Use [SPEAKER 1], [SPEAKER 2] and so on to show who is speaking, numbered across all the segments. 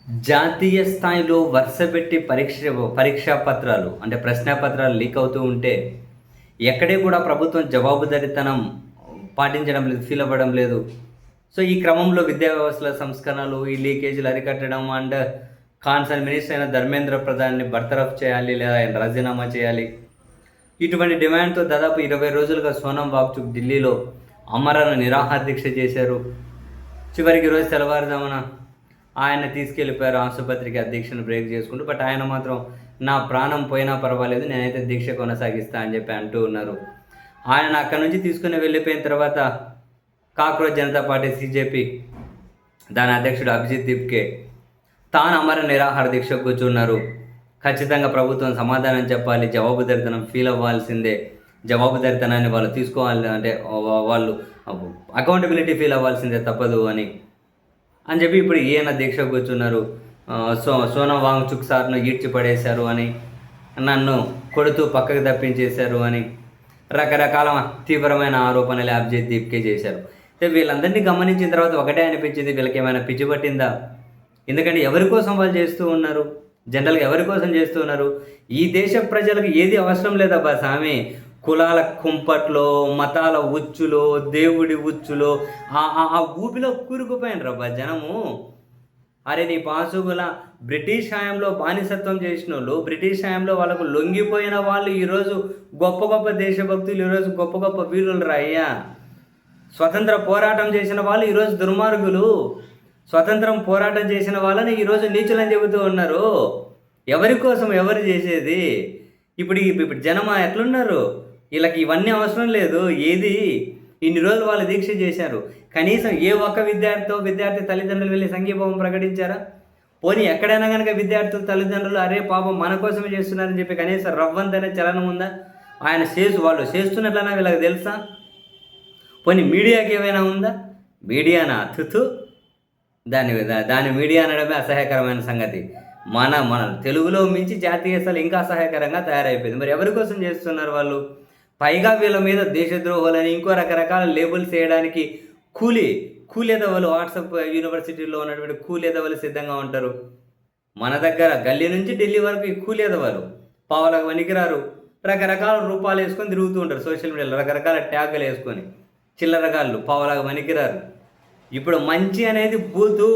[SPEAKER 1] జాతీయ స్థాయిలో వరుసపెట్టి పరీక్షా పత్రాలు అంటే ప్రశ్నాపత్రాలు లీక్ అవుతూ ఉంటే, ఎక్కడే కూడా ప్రభుత్వం జవాబుదారీతనం పాటించడం లేదు, ఫీల్ అవ్వడం లేదు. సో, ఈ క్రమంలో విద్యా వ్యవస్థల సంస్కరణలు, ఈ లీకేజీలు అరికట్టడం అండ్ కాన్సర్న్ మినిస్టర్ అయిన ధర్మేంద్ర ప్రధాన్‌ని బర్తరఫ్ చేయాలి లేదా ఆయన రాజీనామా చేయాలి. ఇటువంటి డిమాండ్‌తో దాదాపు 20 రోజులుగా సోనం వాంగ్‌చుక్ ఢిల్లీలో ఆమరణ నిరాహార దీక్ష చేశారు. చివరికి రోజు తెల్లవారుజామున ఆయన తీసుకెళ్ళిపోయారు ఆసుపత్రికి ఆ దీక్షను బ్రేక్ చేసుకుంటూ. బట్ ఆయన మాత్రం నా ప్రాణం పోయినా పర్వాలేదు, నేనైతే దీక్ష కొనసాగిస్తా అని చెప్పి అంటూ ఉన్నారు. ఆయన అక్కడి నుంచి తీసుకుని వెళ్ళిపోయిన తర్వాత కాక్రోచ్ జనతా పార్టీ సీజేపీ దాని అధ్యక్షుడు అభిజిత్ దీప్కే తాను అమర నిరాహార దీక్ష కూర్చున్నారు. ఖచ్చితంగా ప్రభుత్వం సమాధానం చెప్పాలి, జవాబుదారితనం ఫీల్ అవ్వాల్సిందే, జవాబుదారితనాన్ని వాళ్ళు తీసుకోవాలి, అంటే వాళ్ళు అకౌంటబిలిటీ ఫీల్ అవ్వాల్సిందే, తప్పదు అని చెప్పి ఇప్పుడు ఈయన దీక్ష కూర్చున్నారు. సోనం వాంగ్‌చుక్ సార్ను ఈడ్చి పడేశారు అని, నన్ను కొడుతూ పక్కకు తప్పించేశారు అని రకరకాల తీవ్రమైన ఆరోపణలు అభిజిత్ దీప్కే చేశారు. వీళ్ళందరినీ గమనించిన తర్వాత ఒకటే అనిపించింది, వీళ్ళకి ఏమైనా పిచ్చి పట్టిందా? ఎందుకంటే ఎవరి కోసం వాళ్ళు చేస్తూ ఉన్నారు, జనరల్గా ఎవరి కోసం చేస్తూ ఉన్నారు? ఈ దేశ ప్రజలకు ఏది అవసరం లేదబ్బా సామి. కులాల కుంపట్లో, మతాల ఉచ్చులో, దేవుడి ఉచ్చులో ఆ ఊపిలో కూరుకుపోయినరబ్బా జనము. అరే నీ పాసుగుల బ్రిటిష్ హయాంలో బానిసత్వం చేసిన వాళ్ళు, బ్రిటిష్ హయాంలో వాళ్ళకు లొంగిపోయిన వాళ్ళు ఈరోజు గొప్ప గొప్ప దేశభక్తులు, ఈరోజు గొప్ప గొప్ప వీరులు రాయ్యా. స్వతంత్ర పోరాటం చేసిన వాళ్ళు ఈరోజు దుర్మార్గులు, స్వతంత్రం పోరాటం చేసిన వాళ్ళని ఈరోజు నీచులని చెబుతూ ఉన్నారు. ఎవరి కోసం ఎవరు చేసేది? ఇప్పుడు జనం ఎట్లున్నారు? వీళ్ళకి ఇవన్నీ అవసరం లేదు. ఏది ఇన్ని రోజులు వాళ్ళు దీక్ష చేశారు, కనీసం ఏ ఒక్క విద్యార్థి తల్లిదండ్రులు వెళ్ళి సంఘీభావం ప్రకటించారా? పోనీ ఎక్కడైనా కనుక విద్యార్థుల తల్లిదండ్రులు అరే పాపం మన కోసమే చేస్తున్నారని చెప్పి కనీసం రవ్వంతనే చలనం ఉందా? ఆయన వాళ్ళు చేస్తున్నట్లనా వీళ్ళకి తెలుసా? పోనీ మీడియాకి ఏమైనా ఉందా? మీడియానా తుతు, దాని మీడియా అనడమే అసహ్యకరమైన సంగతి. మన తెలుగులో మించి జాతీయ స్థాయిలో ఇంకా అసహ్యకరంగా తయారైపోయింది. మరి ఎవరి కోసం చేస్తున్నారు వాళ్ళు? పైగా వీళ్ళ మీద దేశద్రోహులని ఇంకో రకరకాల లేబుల్స్ వేయడానికి కూలేదవలు, వాట్సాప్ యూనివర్సిటీలో ఉన్నటువంటి కూలేదవలు సిద్ధంగా ఉంటారు. మన దగ్గర గల్లీ నుంచి ఢిల్లీ వరకు ఈ కూలేదవలు పావలకు వనికిరారు, రకరకాల రూపాలు వేసుకొని తిరుగుతూ ఉంటారు సోషల్ మీడియాలో, రకరకాల ట్యాగులు వేసుకొని. చిల్లరగాళ్ళు పావలకు వనికిరారు. ఇప్పుడు మంచి అనేది బూతు,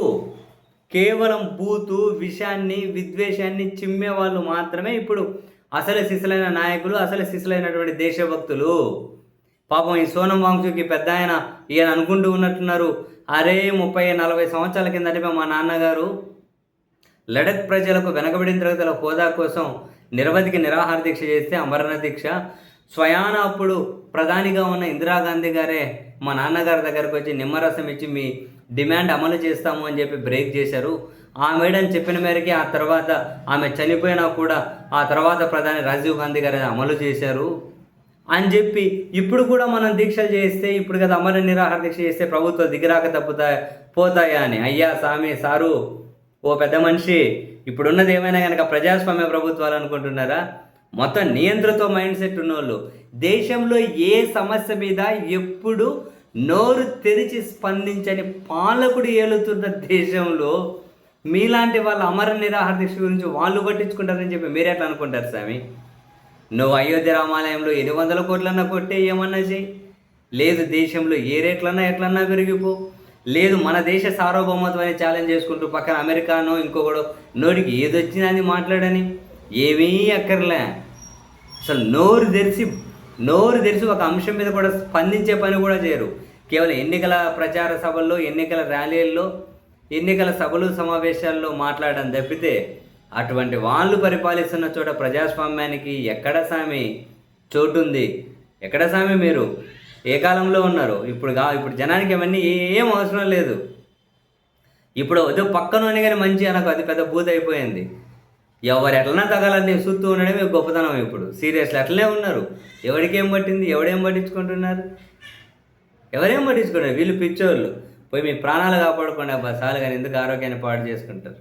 [SPEAKER 1] కేవలం బూతు, విషాన్ని, విద్వేషాన్ని చిమ్మే వాళ్ళు మాత్రమే ఇప్పుడు అసలు సిసలైన నాయకులు, అసలు సిసలైనటువంటి దేశభక్తులు. పాపం ఈ సోనం వాంగ్‌చుక్‌కి పెద్ద ఈయన అనుకుంటూ ఉన్నట్టున్నారు, అరే 30-40 సంవత్సరాల కిందటే మా నాన్నగారు లడఖ్ ప్రజలకు వెనకబడిన తరగతుల హోదా కోసం నిరవధిక నిరాహార దీక్ష చేస్తే, అమరణ దీక్ష స్వయాన అప్పుడు ప్రధానిగా ఉన్న ఇందిరాగాంధీ గారే మా నాన్నగారి దగ్గరకు వచ్చి నిమ్మరసం ఇచ్చి మీ డిమాండ్ అమలు చేస్తాము అని చెప్పి బ్రేక్ చేశారు. ఆ మేడం చెప్పిన మేరకి ఆ తర్వాత ఆమె చనిపోయినా కూడా ఆ తర్వాత ప్రధాని రాజీవ్ గాంధీ గారు అమలు చేశారు అని చెప్పి ఇప్పుడు కూడా మనం దీక్షలు చేస్తే, ఇప్పుడు కదా అమర నిరాహార దీక్ష చేస్తే ప్రభుత్వం దిగిరాక పోతాయా అని. అయ్యా సారు ఓ పెద్ద మనిషి, ఇప్పుడున్నది ఏమైనా కనుక ప్రజాస్వామ్య ప్రభుత్వాలు అనుకుంటున్నారా? మొత్తం నియంత్రణతో మైండ్ సెట్ ఉన్నోళ్ళు. దేశంలో ఏ సమస్య మీద ఎప్పుడు నోరు తెరిచి స్పందించని పాలకుడు ఏలుతున్న దేశంలో మీలాంటి వాళ్ళ అమర నిరాహార దీక్ష గురించి వాళ్ళు పట్టించుకుంటారని చెప్పి మీరు ఎట్లా అనుకుంటారు స్వామి? నువ్వు అయోధ్య రామాలయంలో 800 కోట్లన్నా కొట్టే ఏమన్నా చెయ్యి, లేదు దేశంలో ఏ రేట్లన్నా ఎట్లన్నా పెరిగిపో, లేదు మన దేశ సార్వభౌమత్వాన్ని ఛాలెంజ్ చేసుకుంటూ పక్కన అమెరికానో ఇంకొకడో నోటికి ఏదొచ్చినా అది మాట్లాడని, ఏమీ అక్కర్లే. అసలు నోరు తెరిచి ఒక అంశం మీద కూడా స్పందించే పని కూడా చేయరు. కేవలం ఎన్నికల ప్రచార సభల్లో, ఎన్నికల ర్యాలీల్లో, ఎన్నికల సభలు సమావేశాల్లో మాట్లాడడం తప్పితే అటువంటి వాళ్ళు పరిపాలిస్తున్న చోట ప్రజాస్వామ్యానికి ఎక్కడ సామి చోటు ఉంది? ఎక్కడ సామి మీరు ఏ కాలంలో ఉన్నారు? ఇప్పుడు జనానికి అవన్నీ ఏం అవసరం లేదు. ఇప్పుడు ఏదో పక్కనోని కానీ మంచి అనకు అది పెద్ద బూత్ అయిపోయింది. ఎవరు ఎట్లన్నా తగాలని చూస్తూ ఉండడమే గొప్పతనం. ఇప్పుడు సీరియస్లీ అట్లనే ఉన్నారు. ఎవరికేం పట్టింది? ఎవడేం పట్టించుకుంటున్నారు? ఎవరేం పట్టించుకుంటారు? వీళ్ళు పిచ్చోళ్ళు. పోయి మీ ప్రాణాలు కాపాడుకోండి అబ్బా చాలు, కానీ ఎందుకు ఆరోగ్యాన్ని పాడు చేసుకుంటారు?